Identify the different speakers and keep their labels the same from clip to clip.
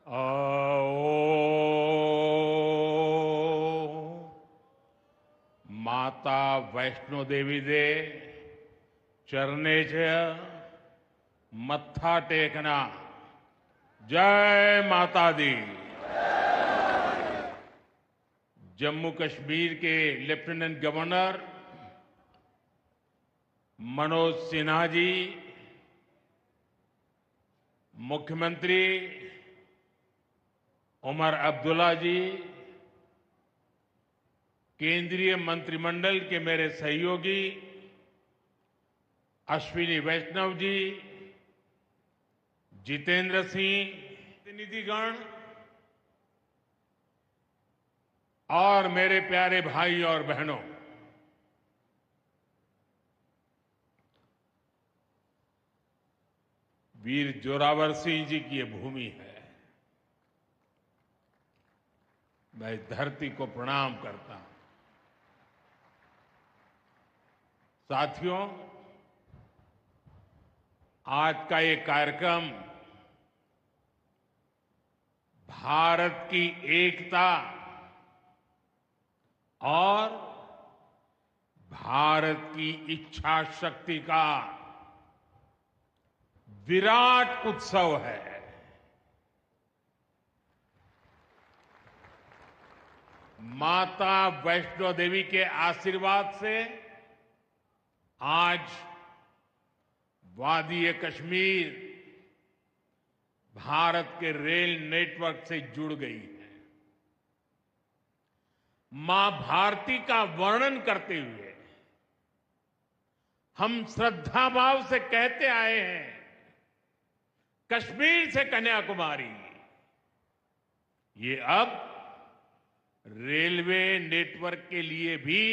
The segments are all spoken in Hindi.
Speaker 1: आओ माता वैष्णो देवी दे चरणे च मत्था टेकना। जय माता दी। जम्मू कश्मीर के लेफ्टिनेंट गवर्नर मनोज सिन्हा जी, मुख्यमंत्री उमर अब्दुल्ला जी, केंद्रीय मंत्रिमंडल के मेरे सहयोगी अश्विनी वैष्णव जी, जितेंद्र सिंह, प्रतिनिधिगण और मेरे प्यारे भाई और बहनों, वीर जोरावर सिंह जी की ये भूमि है। मैं इस धरती को प्रणाम करता हूं। साथियों, आज का ये कार्यक्रम भारत की एकता और भारत की इच्छा शक्ति का विराट उत्सव है। माता वैष्णो देवी के आशीर्वाद से आज वादी कश्मीर भारत के रेल नेटवर्क से जुड़ गई है। मां भारती का वर्णन करते हुए हम श्रद्धा भाव से कहते आए हैं, कश्मीर से कन्याकुमारी। ये अब रेलवे नेटवर्क के लिए भी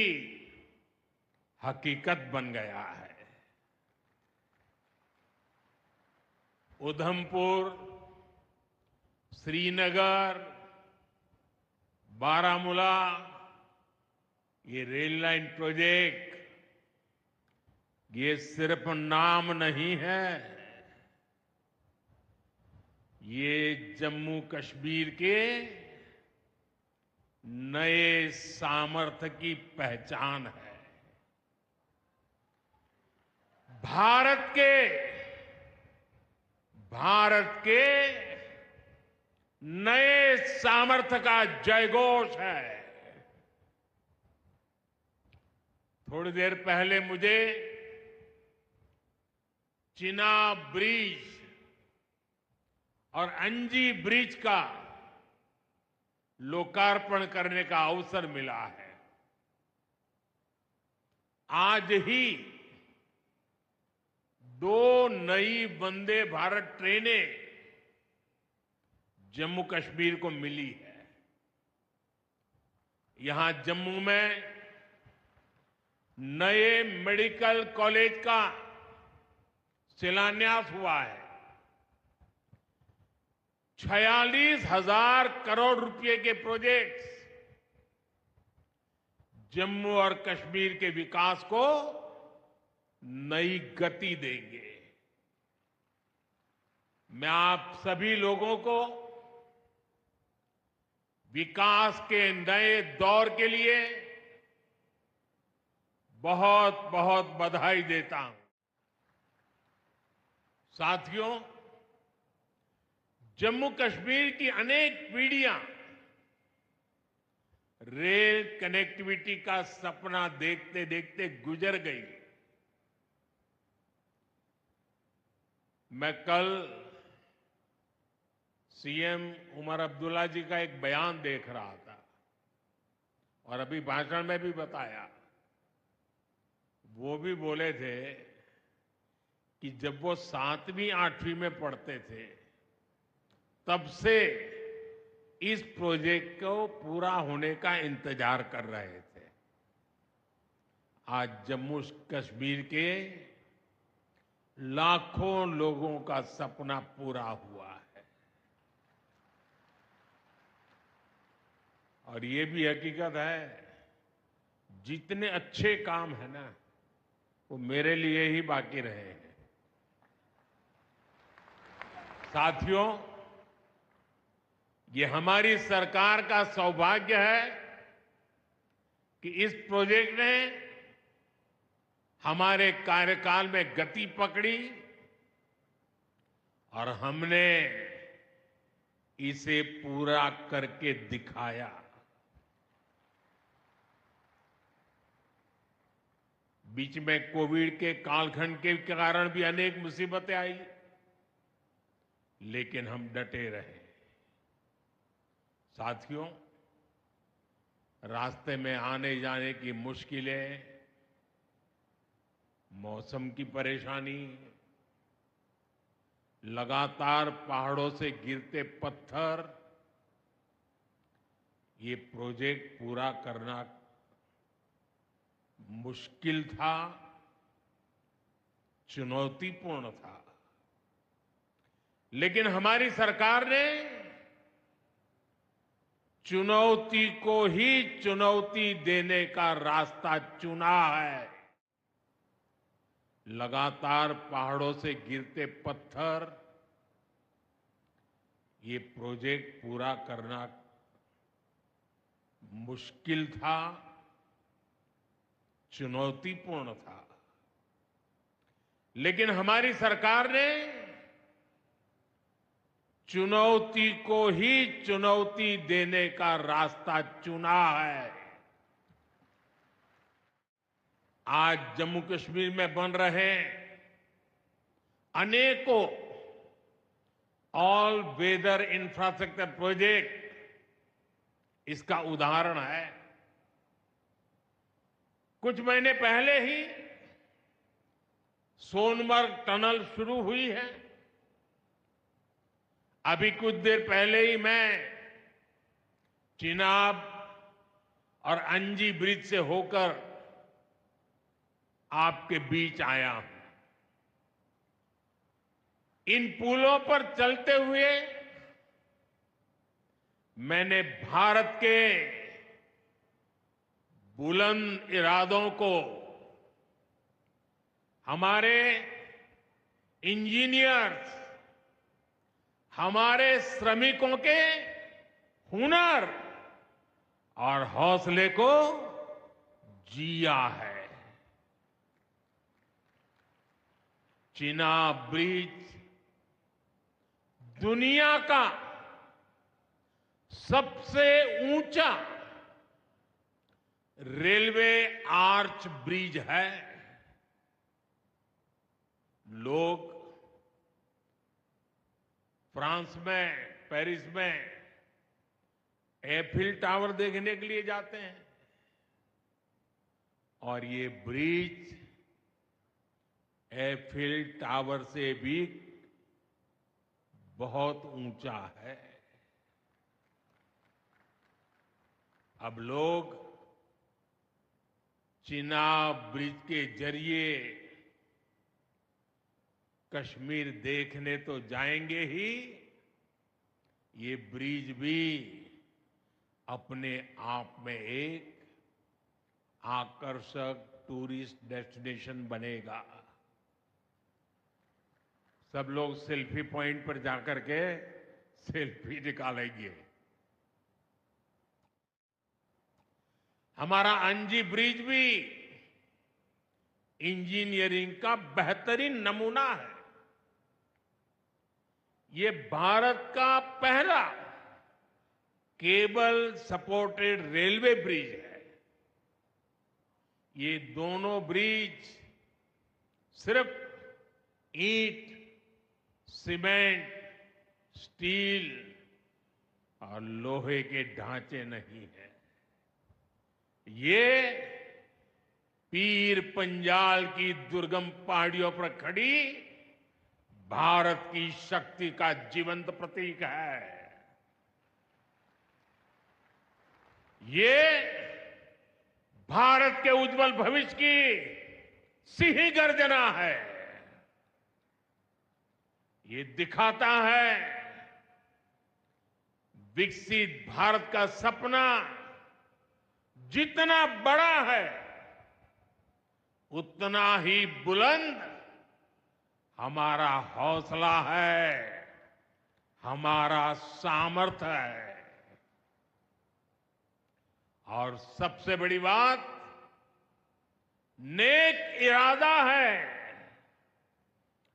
Speaker 1: हकीकत बन गया है। उधमपुर, श्रीनगर, बारामूला, ये रेल लाइन प्रोजेक्ट ये सिर्फ नाम नहीं है, ये जम्मू कश्मीर के नए सामर्थ्य की पहचान है। भारत के नए सामर्थ्य का जयघोष है। थोड़ी देर पहले मुझे चिनाब ब्रिज और अंजी ब्रिज का लोकार्पण करने का अवसर मिला है। आज ही 2 नई वंदे भारत ट्रेनें जम्मू कश्मीर को मिली है। यहां जम्मू में नए मेडिकल कॉलेज का शिलान्यास हुआ है। 46,000 करोड़ रुपए के प्रोजेक्ट्स जम्मू और कश्मीर के विकास को नई गति देंगे। मैं आप सभी लोगों को विकास के नए दौर के लिए बहुत बहुत बधाई देता हूं। साथियों, जम्मू कश्मीर की अनेक पीढ़ियां रेल कनेक्टिविटी का सपना देखते देखते गुजर गई। मैं कल सीएम उमर अब्दुल्ला जी का एक बयान देख रहा था और अभी भाषण में भी बताया। वो भी बोले थे कि जब वो 7वीं 8वीं में पढ़ते थे तब से इस प्रोजेक्ट को पूरा होने का इंतजार कर रहे थे। आज जम्मू कश्मीर के लाखों लोगों का सपना पूरा हुआ है। और ये भी हकीकत है, जितने अच्छे काम है ना, वो मेरे लिए ही बाकी रहे हैं। साथियों, ये हमारी सरकार का सौभाग्य है कि इस प्रोजेक्ट ने हमारे कार्यकाल में गति पकड़ी और हमने इसे पूरा करके दिखाया। बीच में कोविड के कालखंड के कारण भी अनेक मुसीबतें आई, लेकिन हम डटे रहे। साथियों, रास्ते में आने जाने की मुश्किलें, मौसम की परेशानी, लगातार पहाड़ों से गिरते पत्थर, ये प्रोजेक्ट पूरा करना मुश्किल था, चुनौतीपूर्ण था। लेकिन हमारी सरकार ने चुनौती को ही चुनौती देने का रास्ता चुना है। लगातार पहाड़ों से गिरते पत्थर, ये प्रोजेक्ट पूरा करना मुश्किल था, चुनौतीपूर्ण था। लेकिन हमारी सरकार ने चुनौती को ही चुनौती देने का रास्ता चुना है। आज जम्मू कश्मीर में बन रहे अनेकों ऑल वेदर इंफ्रास्ट्रक्चर प्रोजेक्ट इसका उदाहरण है। कुछ महीने पहले ही सोनमर्ग टनल शुरू हुई है। अभी कुछ देर पहले ही मैं चिनाब और अंजी ब्रिज से होकर आपके बीच आया हूं। इन पुलों पर चलते हुए मैंने भारत के बुलंद इरादों को, हमारे इंजीनियर्स, हमारे श्रमिकों के हुनर और हौसले को जिया है। चिनाब ब्रिज दुनिया का सबसे ऊंचा रेलवे आर्च ब्रिज है। लोग फ्रांस में, पेरिस में एफिल टावर देखने के लिए जाते हैं, और ये ब्रिज एफिल टावर से भी बहुत ऊंचा है। अब लोग चिनाब ब्रिज के जरिए कश्मीर देखने तो जाएंगे ही, ये ब्रिज भी अपने आप में एक आकर्षक टूरिस्ट डेस्टिनेशन बनेगा। सब लोग सेल्फी पॉइंट पर जाकर के सेल्फी निकालेंगे। हमारा अंजी ब्रिज भी इंजीनियरिंग का बेहतरीन नमूना है। ये भारत का पहला केबल सपोर्टेड रेलवे ब्रिज है। ये दोनों ब्रिज सिर्फ ईंट, सीमेंट, स्टील और लोहे के ढांचे नहीं है। ये पीर पंजाल की दुर्गम पहाड़ियों पर खड़ी भारत की शक्ति का जीवंत प्रतीक है। ये भारत के उज्जवल भविष्य की सिंह गर्जना है। ये दिखाता है विकसित भारत का सपना जितना बड़ा है, उतना ही बुलंद हमारा हौसला है, हमारा सामर्थ्य है। और सबसे बड़ी बात, नेक इरादा है,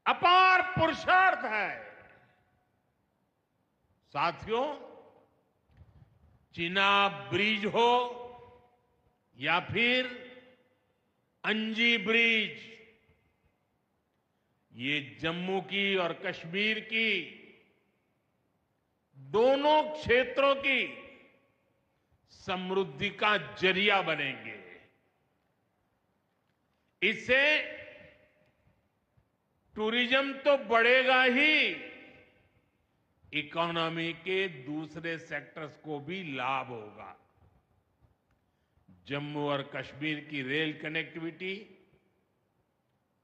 Speaker 1: अपार पुरुषार्थ है। साथियों, चिनाब ब्रिज हो या फिर अंजी ब्रिज, ये जम्मू की और कश्मीर की दोनों क्षेत्रों की समृद्धि का जरिया बनेंगे। इससे टूरिज्म तो बढ़ेगा ही, इकोनॉमी के दूसरे सेक्टर्स को भी लाभ होगा। जम्मू और कश्मीर की रेल कनेक्टिविटी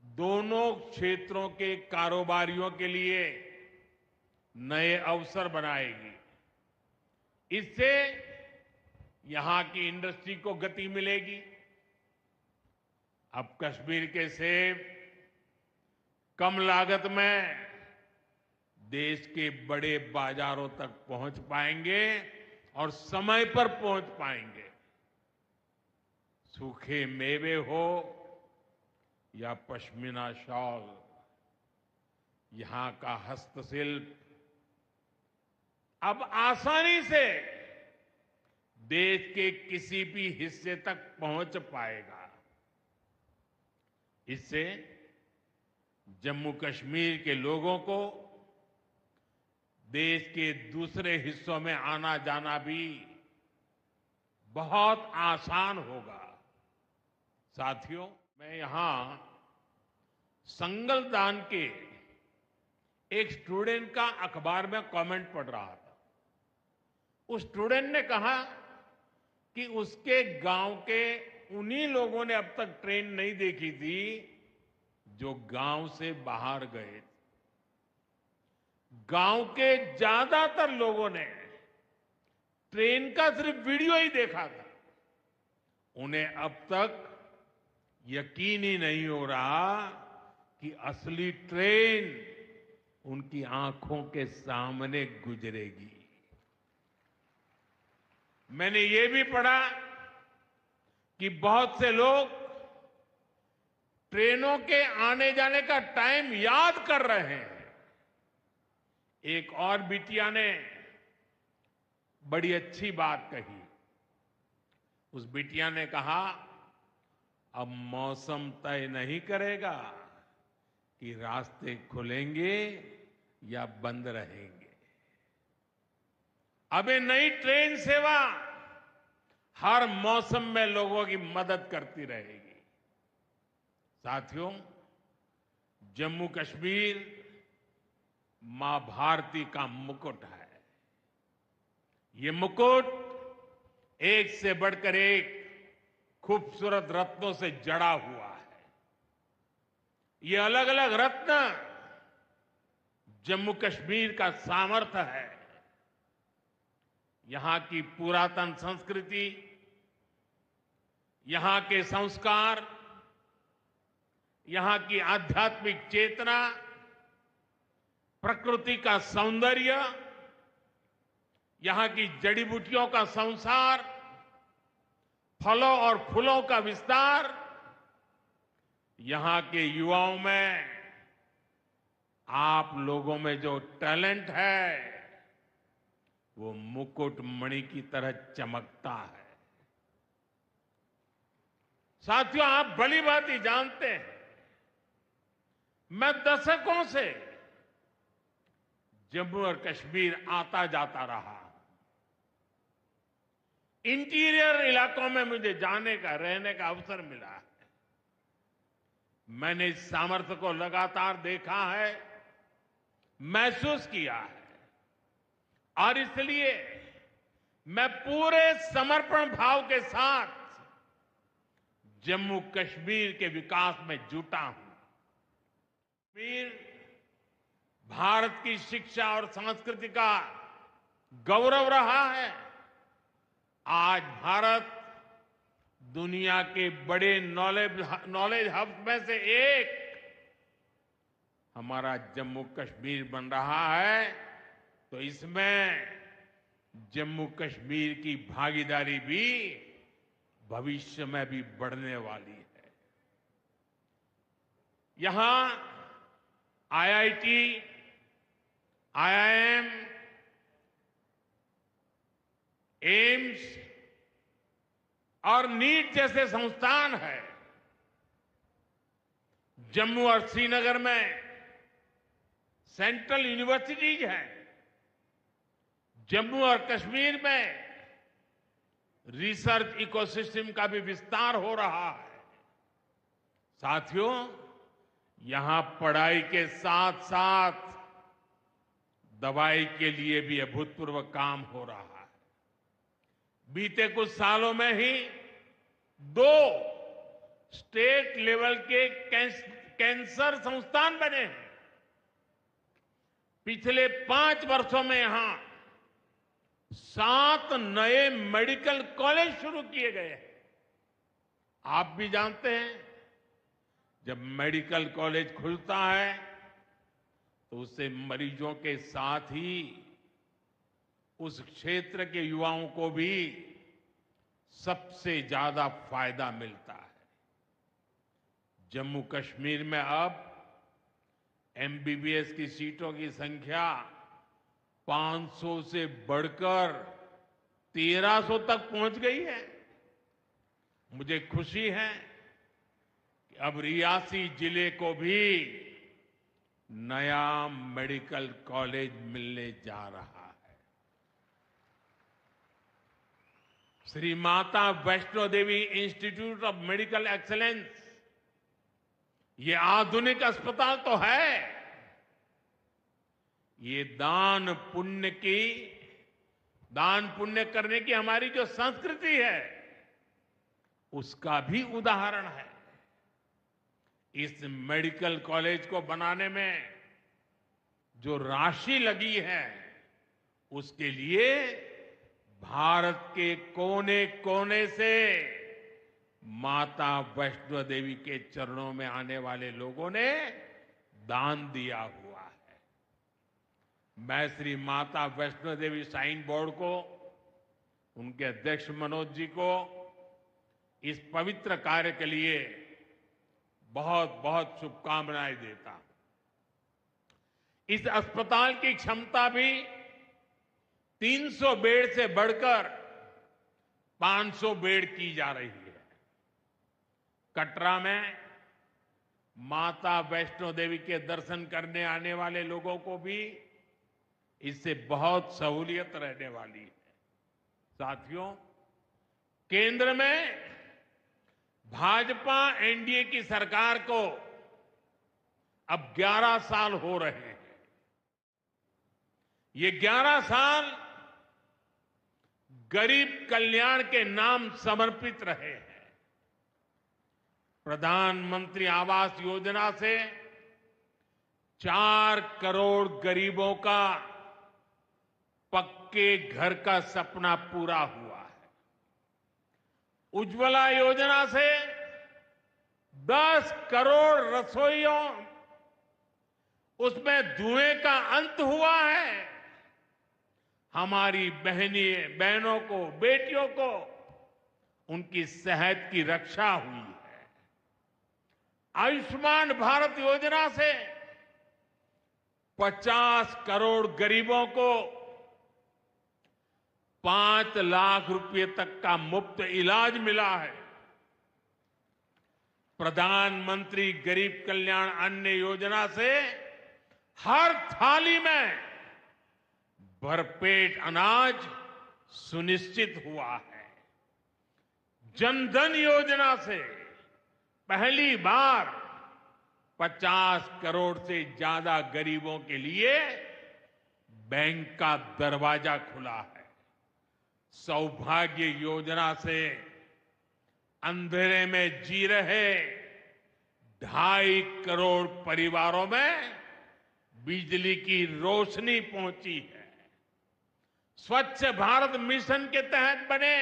Speaker 1: दोनों क्षेत्रों के कारोबारियों के लिए नए अवसर बनाएगी। इससे यहां की इंडस्ट्री को गति मिलेगी। अब कश्मीर के सेब कम लागत में देश के बड़े बाजारों तक पहुंच पाएंगे और समय पर पहुंच पाएंगे। सूखे मेवे हो या पश्मीना शॉल, यहां का हस्तशिल्प अब आसानी से देश के किसी भी हिस्से तक पहुंच पाएगा। इससे जम्मू कश्मीर के लोगों को देश के दूसरे हिस्सों में आना जाना भी बहुत आसान होगा। साथियों, मैं यहां संगलदान के एक स्टूडेंट का अखबार में कमेंट पढ़ रहा था। उस स्टूडेंट ने कहा कि उसके गांव के उन्हीं लोगों ने अब तक ट्रेन नहीं देखी थी जो गांव से बाहर गए। गांव के ज्यादातर लोगों ने ट्रेन का सिर्फ वीडियो ही देखा था। उन्हें अब तक यकीन ही नहीं हो रहा कि असली ट्रेन उनकी आंखों के सामने गुजरेगी। मैंने ये भी पढ़ा कि बहुत से लोग ट्रेनों के आने जाने का टाइम याद कर रहे हैं। एक और बिटिया ने बड़ी अच्छी बात कही। उस बिटिया ने कहा, अब मौसम तय नहीं करेगा कि रास्ते खुलेंगे या बंद रहेंगे। अब ये नई ट्रेन सेवा हर मौसम में लोगों की मदद करती रहेगी। साथियों, जम्मू कश्मीर मां भारती का मुकुट है। ये मुकुट एक से बढ़कर एक खूबसूरत रत्नों से जड़ा हुआ है। ये अलग अलग रत्न जम्मू कश्मीर का सामर्थ्य है। यहां की पुरातन संस्कृति, यहां के संस्कार, यहां की आध्यात्मिक चेतना, प्रकृति का सौंदर्य, यहां की जड़ी बूटियों का संसार, फलों और फूलों का विस्तार, यहां के युवाओं में आप लोगों में जो टैलेंट है वो मुकुट मणि की तरह चमकता है। साथियों, आप भली भांति जानते हैं, मैं दशकों से जम्मू और कश्मीर आता जाता रहा। इंटीरियर इलाकों में मुझे जाने का, रहने का अवसर मिला है। मैंने इस सामर्थ्य को लगातार देखा है, महसूस किया है, और इसलिए मैं पूरे समर्पण भाव के साथ जम्मू कश्मीर के विकास में जुटा हूं। कश्मीर भारत की शिक्षा और संस्कृति का गौरव रहा है। आज भारत दुनिया के बड़े नॉलेज हब में से एक हमारा जम्मू कश्मीर बन रहा है। तो इसमें जम्मू कश्मीर की भागीदारी भी भविष्य में भी बढ़ने वाली है। यहां आईआईटी, आईआईएम, एम्स और नीट जैसे संस्थान है। जम्मू और श्रीनगर में सेंट्रल यूनिवर्सिटीज हैं। जम्मू और कश्मीर में रिसर्च इकोसिस्टम का भी विस्तार हो रहा है। साथियों, यहां पढ़ाई के साथ साथ दवाई के लिए भी अभूतपूर्व काम हो रहा है। बीते कुछ सालों में ही 2 स्टेट लेवल के कैंसर संस्थान बने हैं। पिछले 5 वर्षों में यहां 7 नए मेडिकल कॉलेज शुरू किए गए हैं। आप भी जानते हैं, जब मेडिकल कॉलेज खुलता है तो उससे मरीजों के साथ ही उस क्षेत्र के युवाओं को भी सबसे ज्यादा फायदा मिलता है। जम्मू कश्मीर में अब एमबीबीएस की सीटों की संख्या 500 से बढ़कर 1300 तक पहुंच गई है। मुझे खुशी है कि अब रियासी जिले को भी नया मेडिकल कॉलेज मिलने जा रहा है। Shri Mata Vaishno Devi institute of medical excellence, ये आधुनिक अस्पताल तो है, ये दान पुण्य करने की हमारी जो संस्कृति है उसका भी उदाहरण है। इस मेडिकल कॉलेज को बनाने में जो राशि लगी है उसके लिए भारत के कोने कोने से माता वैष्णो देवी के चरणों में आने वाले लोगों ने दान दिया हुआ है। मैं श्री माता वैष्णो देवी श्राइन बोर्ड को, उनके अध्यक्ष मनोज जी को इस पवित्र कार्य के लिए बहुत बहुत शुभकामनाएं देता हूं। इस अस्पताल की क्षमता भी 300 बेड से बढ़कर 500 बेड की जा रही है। कटरा में माता वैष्णो देवी के दर्शन करने आने वाले लोगों को भी इससे बहुत सहूलियत रहने वाली है। साथियों, केंद्र में भाजपा एनडीए की सरकार को अब 11 साल हो रहे हैं। ये 11 साल गरीब कल्याण के नाम समर्पित रहे हैं। प्रधानमंत्री आवास योजना से 4 करोड़ गरीबों का पक्के घर का सपना पूरा हुआ है। उज्ज्वला योजना से 10 करोड़ रसोइयों, उसमें धुएं का अंत हुआ है। हमारी बहनों को, बेटियों को उनकी सेहत की रक्षा हुई है। आयुष्मान भारत योजना से 50 करोड़ गरीबों को 5 लाख रुपए तक का मुफ्त इलाज मिला है। प्रधानमंत्री गरीब कल्याण अन्न योजना से हर थाली में भरपेट अनाज सुनिश्चित हुआ है। जनधन योजना से पहली बार 50 करोड़ से ज्यादा गरीबों के लिए बैंक का दरवाजा खुला है। सौभाग्य योजना से अंधेरे में जी रहे 2.5 करोड़ परिवारों में बिजली की रोशनी पहुंची है। स्वच्छ भारत मिशन के तहत बने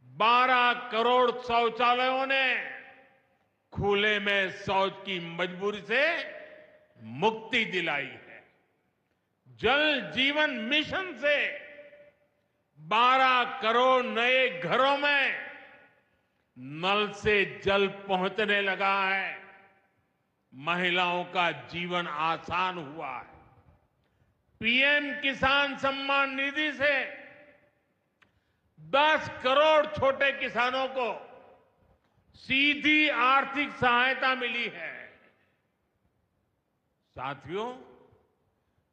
Speaker 1: 12 करोड़ शौचालयों ने खुले में शौच की मजबूरी से मुक्ति दिलाई है। जल जीवन मिशन से 12 करोड़ नए घरों में नल से जल पहुंचने लगा है। महिलाओं का जीवन आसान हुआ है। पीएम किसान सम्मान निधि से 10 करोड़ छोटे किसानों को सीधी आर्थिक सहायता मिली है। साथियों,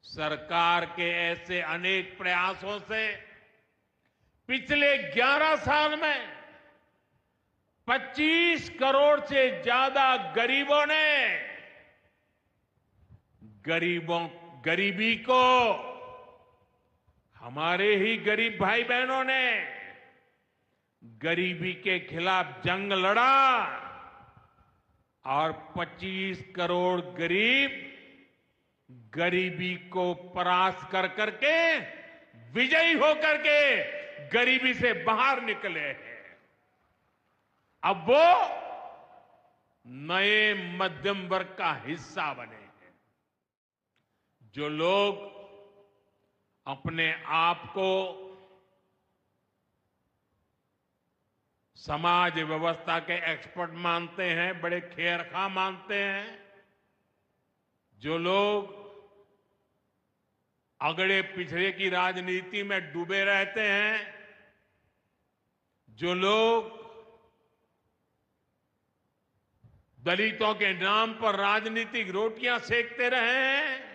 Speaker 1: सरकार के ऐसे अनेक प्रयासों से पिछले 11 साल में 25 करोड़ से ज्यादा गरीबी को हमारे ही गरीब भाई बहनों ने गरीबी के खिलाफ जंग लड़ा और 25 करोड़ गरीबी को परास्त कर करके विजयी होकर के गरीबी से बाहर निकले हैं। अब वो नए मध्यम वर्ग का हिस्सा बने हैं। जो लोग अपने आप को समाज व्यवस्था के एक्सपर्ट मानते हैं, बड़े खेरखा मानते हैं, जो लोग अगड़े पिछड़े की राजनीति में डूबे रहते हैं, जो लोग दलितों के नाम पर राजनीतिक रोटियां सेकते रहे हैं,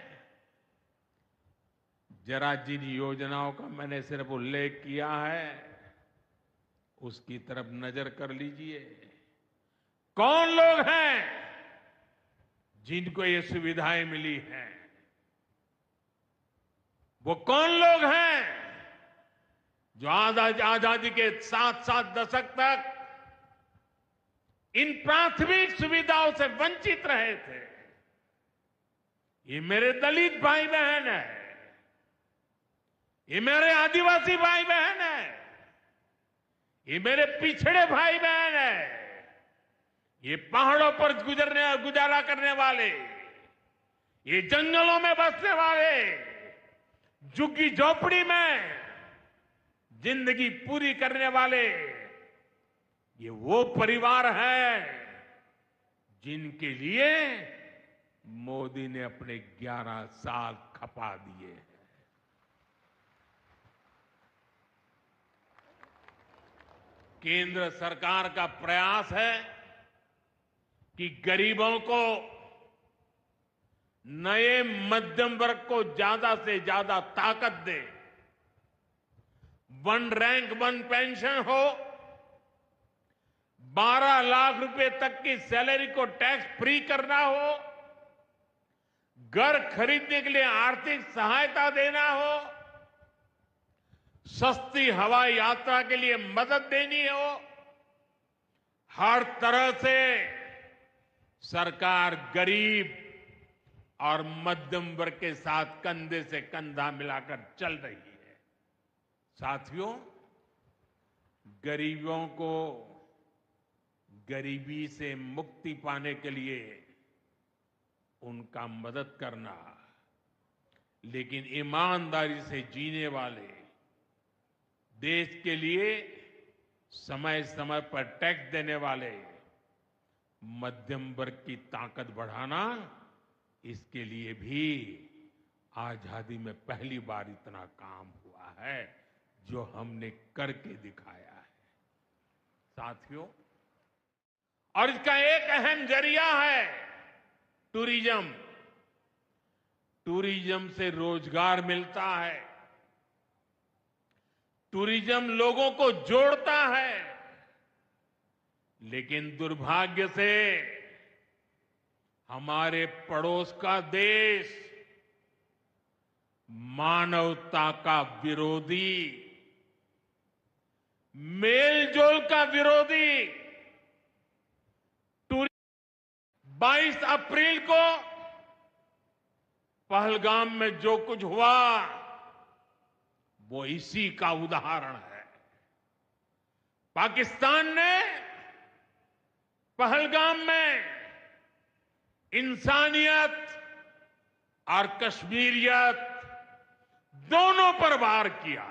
Speaker 1: जरा जिन योजनाओं का मैंने सिर्फ उल्लेख किया है उसकी तरफ नजर कर लीजिए। कौन लोग हैं जिनको ये सुविधाएं मिली हैं? वो कौन लोग हैं जो आजादी के 7 दशक तक इन प्राथमिक सुविधाओं से वंचित रहे थे? ये मेरे दलित भाई बहन है, ये मेरे आदिवासी भाई बहन है, ये मेरे पिछड़े भाई बहन है, ये पहाड़ों पर गुजारा करने वाले, ये जंगलों में बसने वाले, झुग्गी झोपड़ी में जिंदगी पूरी करने वाले, ये वो परिवार है जिनके लिए मोदी ने अपने 11 साल खपा दिए हैं। केंद्र सरकार का प्रयास है कि गरीबों को, नए मध्यम वर्ग को ज्यादा से ज्यादा ताकत दे। 1 रैंक 1 पेंशन हो, 12 लाख रुपए तक की सैलरी को टैक्स फ्री करना हो, घर खरीदने के लिए आर्थिक सहायता देना हो, सस्ती हवाई यात्रा के लिए मदद देनी हो, हर तरह से सरकार गरीब और मध्यम वर्ग के साथ कंधे से कंधा मिलाकर चल रही है। साथियों, गरीबों को गरीबी से मुक्ति पाने के लिए उनका मदद करना, लेकिन ईमानदारी से जीने वाले, देश के लिए समय समय पर टैक्स देने वाले मध्यम वर्ग की ताकत बढ़ाना, इसके लिए भी आजादी में पहली बार इतना काम हुआ है जो हमने करके दिखाया है। साथियों, और इसका एक अहम जरिया है टूरिज्म। टूरिज्म से रोजगार मिलता है, टूरिज्म लोगों को जोड़ता है, लेकिन दुर्भाग्य से हमारे पड़ोस का देश मानवता का विरोधी, मेलजोल का विरोधी 22 अप्रैल को पहलगाम में जो कुछ हुआ वो इसी का उदाहरण है। पाकिस्तान ने पहलगाम में इंसानियत और कश्मीरियत दोनों पर वार किया।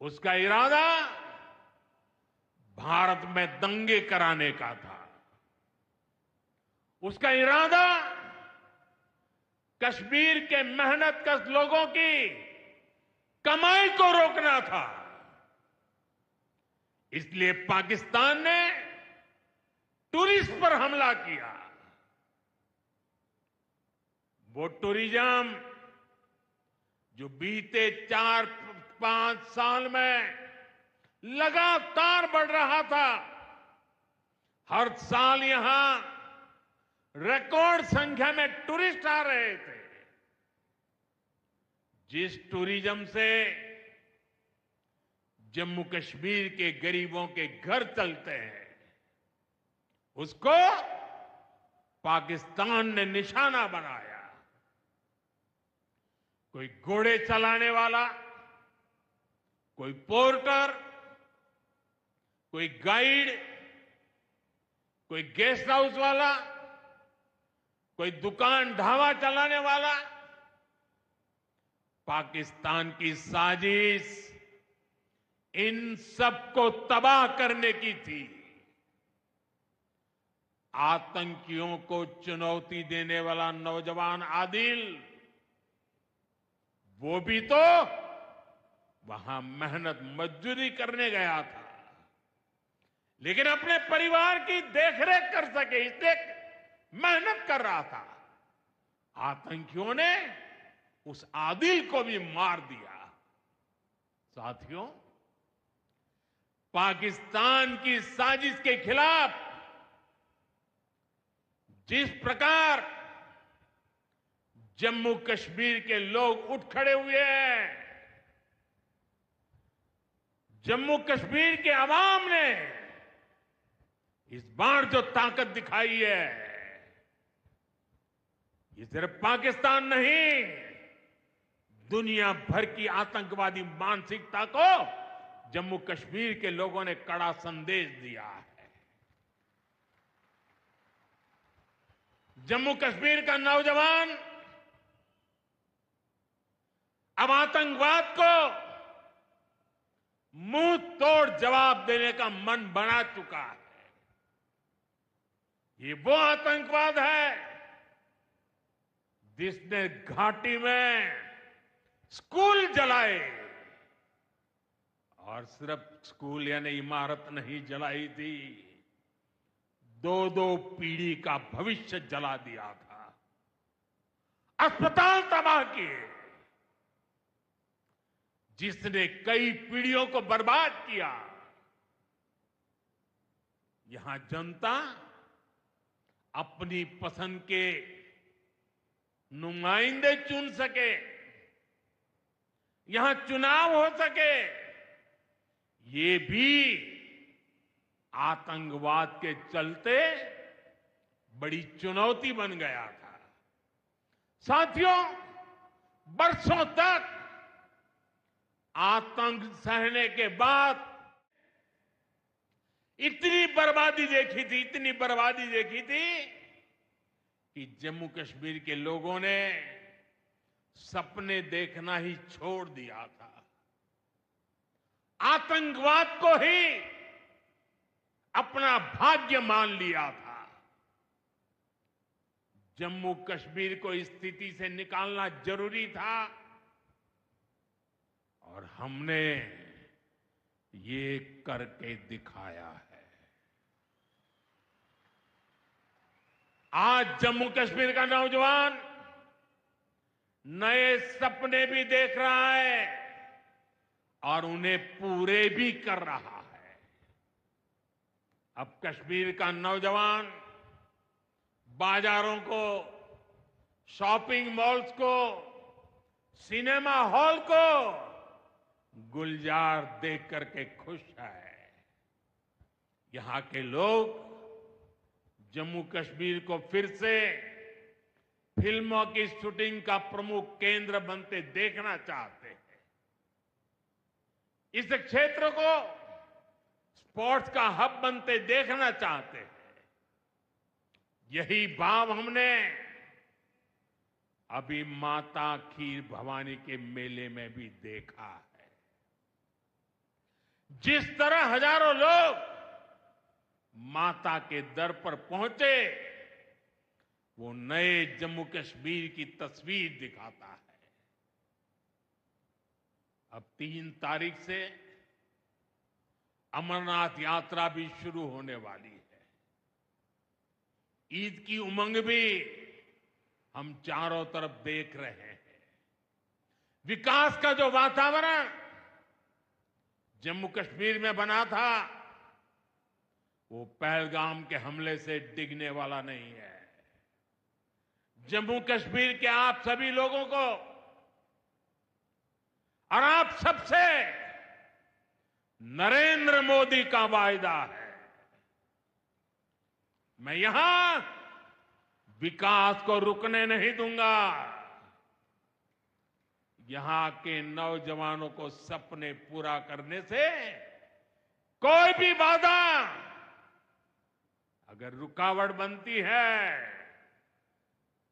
Speaker 1: उसका इरादा भारत में दंगे कराने का था। उसका इरादा कश्मीर के मेहनतकश लोगों की कमाई को रोकना था। इसलिए पाकिस्तान ने टूरिस्ट पर हमला किया। वो टूरिज्म जो बीते 4-5 साल में लगातार बढ़ रहा था, हर साल यहां रिकॉर्ड संख्या में टूरिस्ट आ रहे थे। जिस टूरिज्म से जम्मू कश्मीर के गरीबों के घर चलते हैं, उसको पाकिस्तान ने निशाना बनाया। कोई घोड़े चलाने वाला, कोई पोर्टर, कोई गाइड, कोई गेस्ट हाउस वाला, कोई दुकान ढाबा चलाने वाला, पाकिस्तान की साजिश इन सबको तबाह करने की थी। आतंकियों को चुनौती देने वाला नौजवान आदिल, वो भी तो वहां मेहनत मजदूरी करने गया था, लेकिन अपने परिवार की देखरेख कर सके इसलिए मेहनत कर रहा था। आतंकियों ने उस आदिल को भी मार दिया। साथियों, पाकिस्तान की साजिश के खिलाफ जिस प्रकार जम्मू कश्मीर के लोग उठ खड़े हुए हैं, जम्मू कश्मीर के अवाम ने इस बार जो ताकत दिखाई है, ये सिर्फ पाकिस्तान नहीं, दुनिया भर की आतंकवादी मानसिकता को जम्मू कश्मीर के लोगों ने कड़ा संदेश दिया है। जम्मू कश्मीर का नौजवान अब आतंकवाद को मुंह तोड़ जवाब देने का मन बना चुका है। ये वो आतंकवाद है जिसने घाटी में स्कूल जलाए, और सिर्फ स्कूल यानी इमारत नहीं जलाई थी, 2-2 पीढ़ी का भविष्य जला दिया था, अस्पताल तबाह किए, जिसने कई पीढ़ियों को बर्बाद किया। यहां जनता अपनी पसंद के नुमाइंदे चुन सके, यहां चुनाव हो सके, ये भी आतंकवाद के चलते बड़ी चुनौती बन गया था। साथियों, बरसों तक आतंक सहने के बाद इतनी बर्बादी देखी थी कि जम्मू कश्मीर के लोगों ने सपने देखना ही छोड़ दिया था। आतंकवाद को ही अपना भाग्य मान लिया था। जम्मू कश्मीर को इस स्थिति से निकालना जरूरी था, और हमने ये करके दिखाया है। आज जम्मू कश्मीर का नौजवान नए सपने भी देख रहा है और उन्हें पूरे भी कर रहा है। अब कश्मीर का नौजवान बाजारों को, शॉपिंग मॉल्स को, सिनेमा हॉल को गुलजार देख करके खुश है। यहां के लोग जम्मू कश्मीर को फिर से फिल्मों की शूटिंग का प्रमुख केंद्र बनते देखना चाहते हैं। इस क्षेत्र को स्पोर्ट्स का हब बनते देखना चाहते हैं। यही भाव हमने अभी माता खीर भवानी के मेले में भी देखा है। जिस तरह हजारों लोग माता के दर पर पहुंचे, वो नए जम्मू कश्मीर की तस्वीर दिखाता है। अब 3 तारीख से अमरनाथ यात्रा भी शुरू होने वाली है। ईद की उमंग भी हम चारों तरफ देख रहे हैं। विकास का जो वातावरण जम्मू कश्मीर में बना था, वो पहलगाम के हमले से डिगने वाला नहीं है। जम्मू कश्मीर के आप सभी लोगों को और आप सबसे नरेंद्र मोदी का वायदा है। मैं यहां विकास को रुकने नहीं दूंगा। यहां के नौजवानों को सपने पूरा करने से कोई भी बाधा अगर रुकावट बनती है,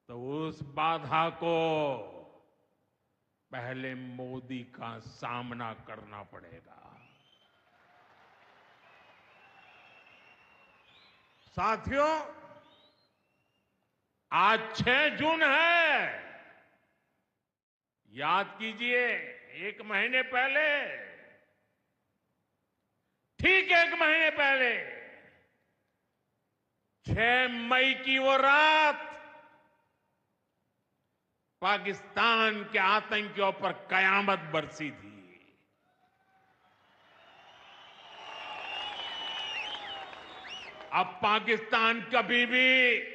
Speaker 1: तो उस बाधा को पहले मोदी का सामना करना पड़ेगा। साथियों, आज 6 जून है। याद कीजिए, 1 महीने पहले, ठीक 1 महीने पहले 6 मई की वो रात पाकिस्तान के आतंकियों पर कयामत बरसी थी। अब पाकिस्तान कभी भी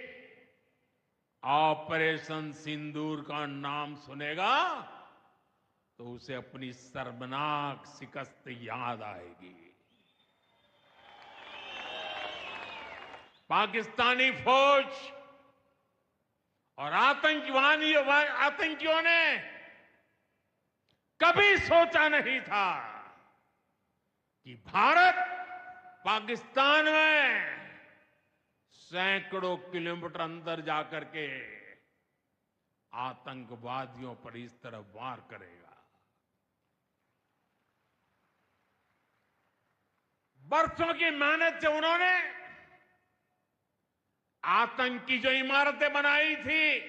Speaker 1: ऑपरेशन सिंदूर का नाम सुनेगा तो उसे अपनी शर्मनाक शिकस्त याद आएगी। पाकिस्तानी फौज और आतंकियों ने कभी सोचा नहीं था कि भारत पाकिस्तान में सैकड़ों किलोमीटर अंदर जाकर के आतंकवादियों पर इस तरह वार करेगा। बरसों की मेहनत से उन्होंने आतंक की जो इमारतें बनाई थी,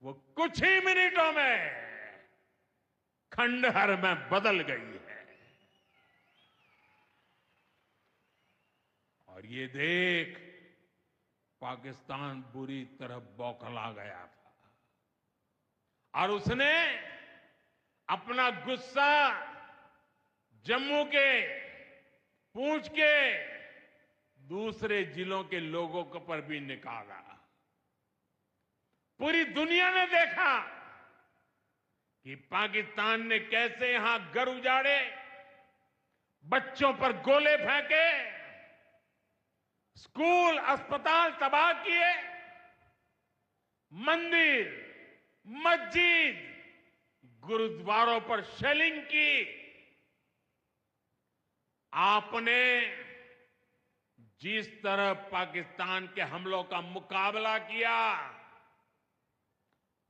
Speaker 1: वो कुछ ही मिनटों में खंडहर में बदल गई है। और ये देख पाकिस्तान बुरी तरह बौखला गया था और उसने अपना गुस्सा जम्मू के, पूंछ के दूसरे जिलों के लोगों के पर भी निकाला। पूरी दुनिया ने देखा कि पाकिस्तान ने कैसे यहां घर उजाड़े, बच्चों पर गोले फेंके, स्कूल, अस्पताल तबाह किए, मंदिर, मस्जिद, गुरुद्वारों पर शेलिंग की। आपने जिस तरह पाकिस्तान के हमलों का मुकाबला किया,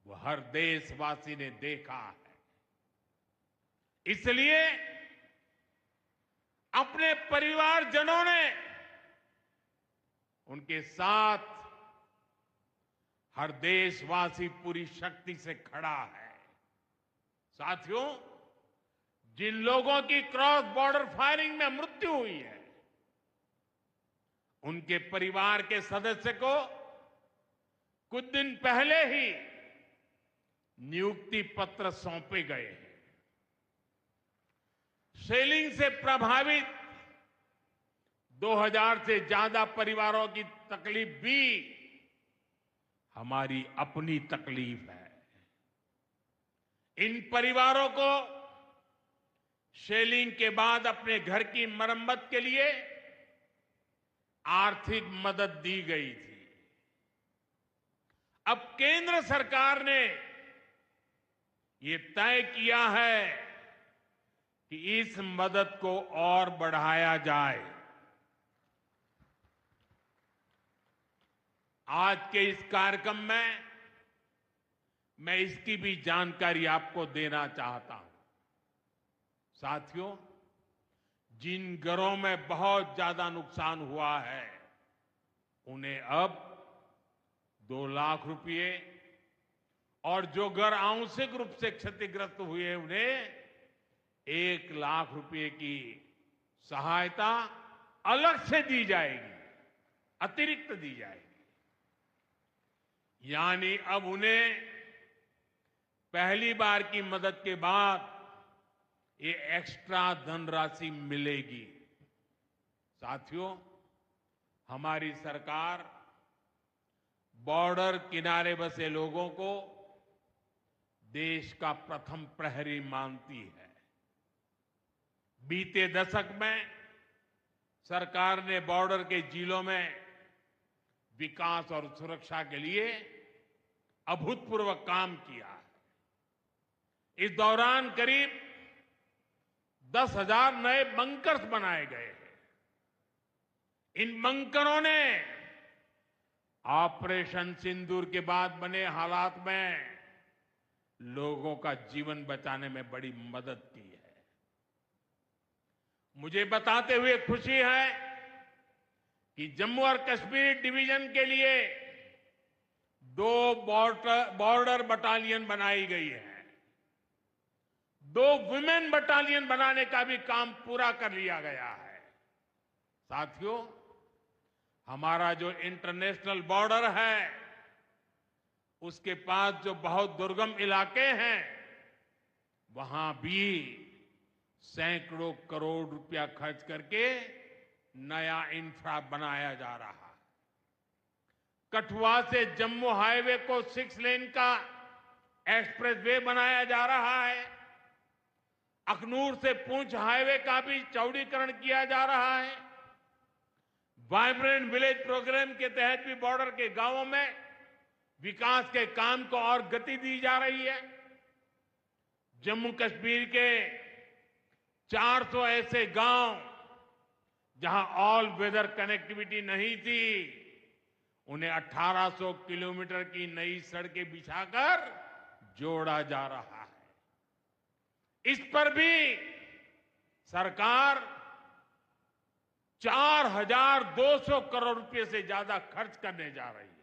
Speaker 1: वो हर देशवासी ने देखा है। इसलिए अपने परिवारजनों ने उनके साथ हर देशवासी पूरी शक्ति से खड़ा है। साथियों, जिन लोगों की क्रॉस बॉर्डर फायरिंग में मृत्यु हुई है, उनके परिवार के सदस्य को कुछ दिन पहले ही नियुक्ति पत्र सौंपे गए हैं। शेलिंग से प्रभावित 2000 से ज्यादा परिवारों की तकलीफ भी हमारी अपनी तकलीफ है। इन परिवारों को शेलिंग के बाद अपने घर की मरम्मत के लिए आर्थिक मदद दी गई थी। अब केंद्र सरकार ने ये तय किया है कि इस मदद को और बढ़ाया जाए। आज के इस कार्यक्रम में मैं इसकी भी जानकारी आपको देना चाहता हूं। साथियों, जिन घरों में बहुत ज्यादा नुकसान हुआ है उन्हें अब 2 लाख रुपए और जो घर आंशिक रूप से क्षतिग्रस्त हुए उन्हें 1 लाख रुपए की सहायता अलग से दी जाएगी, अतिरिक्त दी जाएगी। यानी अब उन्हें पहली बार की मदद के बाद ये एक्स्ट्रा धनराशि मिलेगी। साथियों, हमारी सरकार बॉर्डर किनारे बसे लोगों को देश का प्रथम प्रहरी मानती है। बीते दशक में सरकार ने बॉर्डर के जिलों में विकास और सुरक्षा के लिए अभूतपूर्व काम किया है। इस दौरान करीब 10,000 नए बंकर्स बनाए गए हैं। इन बंकरों ने ऑपरेशन सिंदूर के बाद बने हालात में लोगों का जीवन बचाने में बड़ी मदद की है। मुझे बताते हुए खुशी है कि जम्मू और कश्मीर डिवीजन के लिए 2 बॉर्डर बटालियन बनाई गई है। 2 वुमेन बटालियन बनाने का भी काम पूरा कर लिया गया है। साथियों, हमारा जो इंटरनेशनल बॉर्डर है उसके पास जो बहुत दुर्गम इलाके हैं वहां भी सैकड़ों करोड़ रुपया खर्च करके नया इंफ्रा बनाया जा रहा है। कठुआ से जम्मू हाईवे को 6 लेन का एक्सप्रेसवे बनाया जा रहा है। अखनूर से पुंछ हाईवे का भी चौड़ीकरण किया जा रहा है। वाइब्रेंट विलेज प्रोग्राम के तहत भी बॉर्डर के गांवों में विकास के काम को और गति दी जा रही है। जम्मू कश्मीर के 400 ऐसे गांव जहां ऑल वेदर कनेक्टिविटी नहीं थी, उन्हें 1800 किलोमीटर की नई सड़कें बिछाकर जोड़ा जा रहा है। इस पर भी सरकार 4,200 करोड़ रुपए से ज्यादा खर्च करने जा रही है।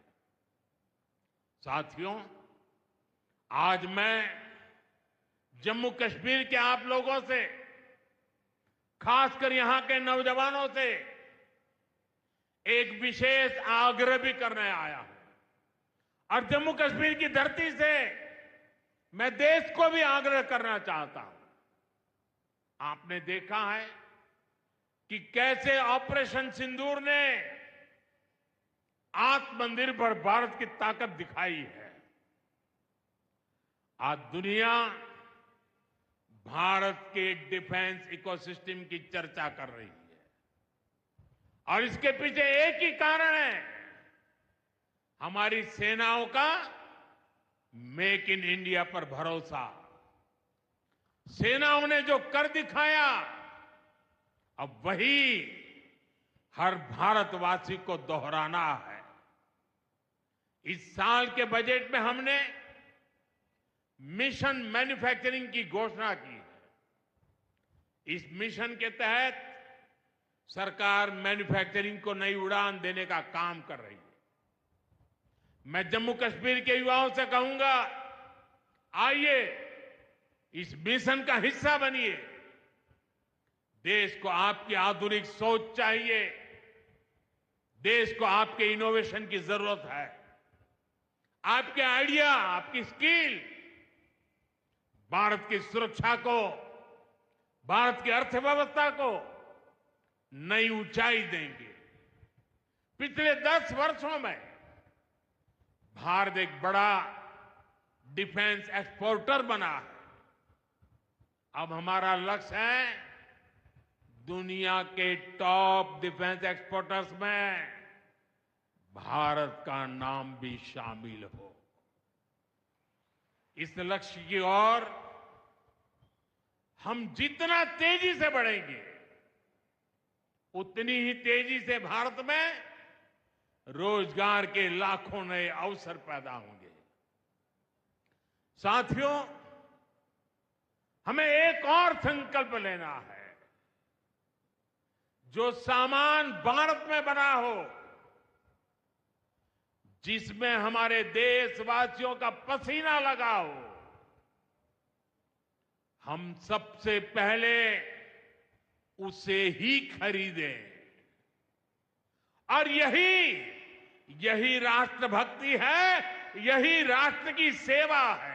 Speaker 1: साथियों, आज मैं जम्मू कश्मीर के आप लोगों से, खासकर यहां के नौजवानों से एक विशेष आग्रह भी करने आया हूं और जम्मू कश्मीर की धरती से मैं देश को भी आग्रह करना चाहता हूं। आपने देखा है कि कैसे ऑपरेशन सिंदूर ने आत्मनिर्भर भारत की ताकत दिखाई है। आज दुनिया भारत के डिफेंस इकोसिस्टम की चर्चा कर रही है और इसके पीछे एक ही कारण है, हमारी सेनाओं का मेक इन इंडिया पर भरोसा। सेनाओं ने जो कर दिखाया, अब वही हर भारतवासी को दोहराना है। इस साल के बजट में हमने मिशन मैन्युफैक्चरिंग की घोषणा की है। इस मिशन के तहत सरकार मैन्युफैक्चरिंग को नई उड़ान देने का काम कर रही है। मैं जम्मू कश्मीर के युवाओं से कहूंगा, आइए इस मिशन का हिस्सा बनिए। देश को आपकी आधुनिक सोच चाहिए, देश को आपके इनोवेशन की जरूरत है। आपके आइडिया, आपकी स्किल भारत की सुरक्षा को, भारत की अर्थव्यवस्था को नई ऊंचाई देंगे। पिछले 10 वर्षों में भारत एक बड़ा डिफेंस एक्सपोर्टर बना है। अब हमारा लक्ष्य है दुनिया के टॉप डिफेंस एक्सपोर्टर्स में भारत का नाम भी शामिल हो। इस लक्ष्य की ओर हम जितना तेजी से बढ़ेंगे, उतनी ही तेजी से भारत में रोजगार के लाखों नए अवसर पैदा होंगे। साथियों, हमें एक और संकल्प लेना है। जो सामान भारत में बना हो, जिसमें हमारे देशवासियों का पसीना लगा हो, हम सबसे पहले उसे ही खरीदें। और यही राष्ट्रभक्ति है, यही राष्ट्र की सेवा है।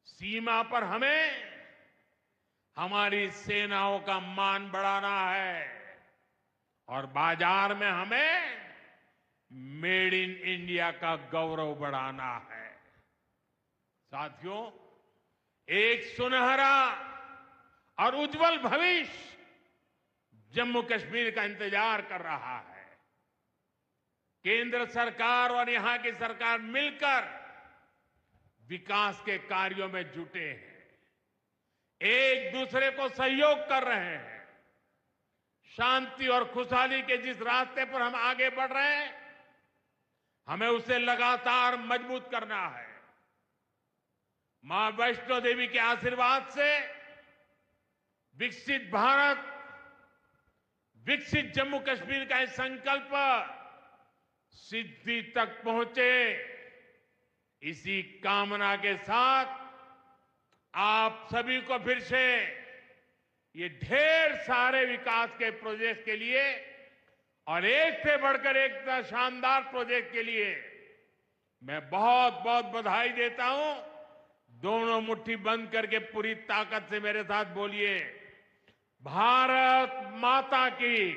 Speaker 1: सीमा पर हमें हमारी सेनाओं का मान बढ़ाना है और बाजार में हमें मेड इन इंडिया का गौरव बढ़ाना है। साथियों, एक सुनहरा और उज्जवल भविष्य जम्मू कश्मीर का इंतजार कर रहा है। केंद्र सरकार और यहां की सरकार मिलकर विकास के कार्यों में जुटे हैं, एक दूसरे को सहयोग कर रहे हैं। शांति और खुशहाली के जिस रास्ते पर हम आगे बढ़ रहे हैं, हमें उसे लगातार मजबूत करना है। मां वैष्णो देवी के आशीर्वाद से विकसित भारत, विकसित जम्मू कश्मीर का यह संकल्प सिद्धि तक पहुंचे, इसी कामना के साथ आप सभी को फिर से ये ढेर सारे विकास के प्रोजेक्ट के लिए और एक से बढ़कर एक शानदार प्रोजेक्ट के लिए मैं बहुत बहुत बधाई देता हूं। दोनों मुट्ठी बंद करके पूरी ताकत से मेरे साथ बोलिए, भारत माता की।